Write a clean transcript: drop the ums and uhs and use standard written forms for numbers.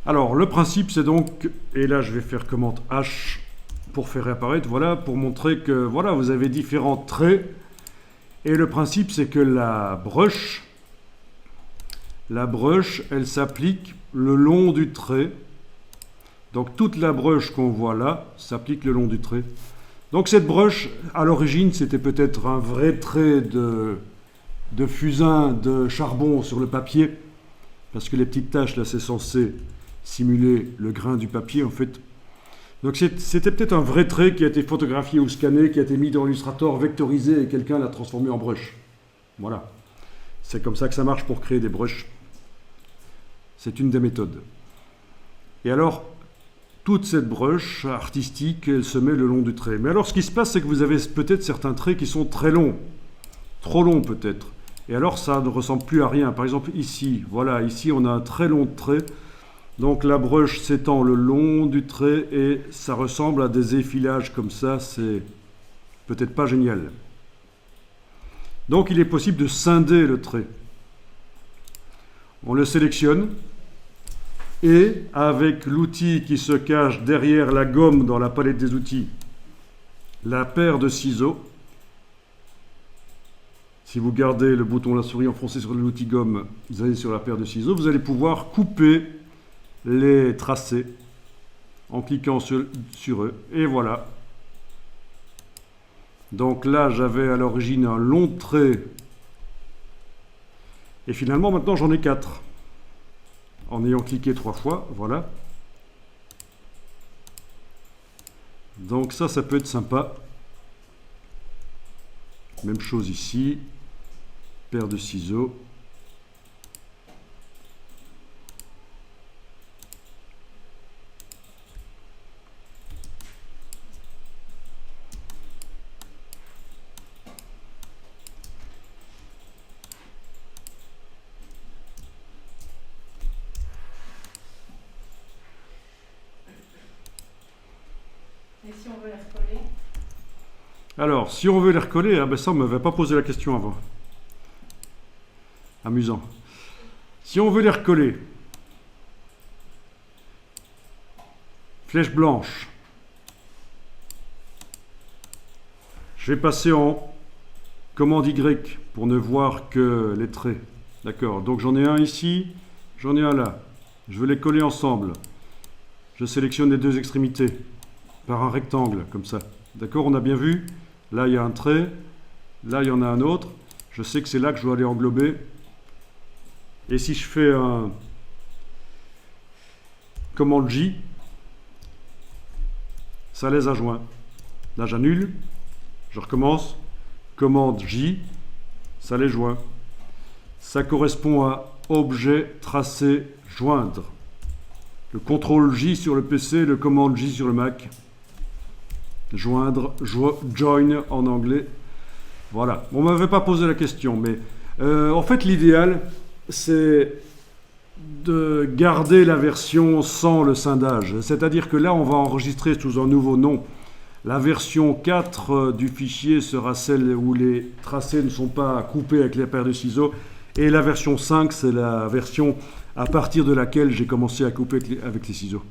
Alors, le principe, c'est donc, et là je vais faire commande H pour faire réapparaître, voilà, pour montrer que, voilà, vous avez différents traits. Et le principe, c'est que la brush, elle s'applique le long du trait. Donc, toute la brush qu'on voit là s'applique le long du trait. Donc, cette brush, à l'origine, c'était peut-être un vrai trait de fusain de charbon sur le papier. Parce que les petites taches, là, c'est censé simuler le grain du papier, en fait. Donc c'était peut-être un vrai trait qui a été photographié ou scanné, qui a été mis dans Illustrator, vectorisé, et quelqu'un l'a transformé en brush. Voilà. C'est comme ça que ça marche pour créer des brushes. C'est une des méthodes. Et alors, toute cette brush artistique, elle se met le long du trait. Mais alors, ce qui se passe, c'est que vous avez peut-être certains traits qui sont très longs. Trop longs, peut-être. Et alors, ça ne ressemble plus à rien. Par exemple, ici, voilà, ici, on a un très long trait. Donc la brush s'étend le long du trait et ça ressemble à des effilages comme ça, c'est peut-être pas génial. Donc il est possible de scinder le trait. On le sélectionne et avec l'outil qui se cache derrière la gomme dans la palette des outils, la paire de ciseaux, si vous gardez le bouton la souris enfoncé sur l'outil gomme, vous allez sur la paire de ciseaux, vous allez pouvoir couper les tracés en cliquant sur eux et voilà. Donc là j'avais à l'origine un long trait et finalement maintenant j'en ai 4 en ayant cliqué 3 fois, voilà. Donc ça peut être sympa. Même chose ici, paire de ciseaux. Et si on veut les recoller? Alors, si on veut les recoller, ah ben ça, on ne m'avait pas posé la question avant. Amusant. Si on veut les recoller, flèche blanche, je vais passer en commande Y pour ne voir que les traits. D'accord, donc j'en ai un ici, j'en ai un là. Je veux les coller ensemble. Je sélectionne les deux extrémités par un rectangle, comme ça. D'accord, on a bien vu. Là, il y a un trait. Là, il y en a un autre. Je sais que c'est là que je dois aller englober. Et si je fais un commande J, ça les adjoint. Là, j'annule. Je recommence. Commande J, ça les joint. Ça correspond à objet, tracé, joindre. Le contrôle J sur le PC, le commande J sur le Mac. Joindre, join en anglais. Voilà. On ne m'avait pas posé la question, mais en fait, l'idéal, c'est de garder la version sans le scindage. C'est-à-dire que là, on va enregistrer sous un nouveau nom. La version 4 du fichier sera celle où les tracés ne sont pas coupés avec les paires de ciseaux. Et la version 5, c'est la version à partir de laquelle j'ai commencé à couper avec les ciseaux.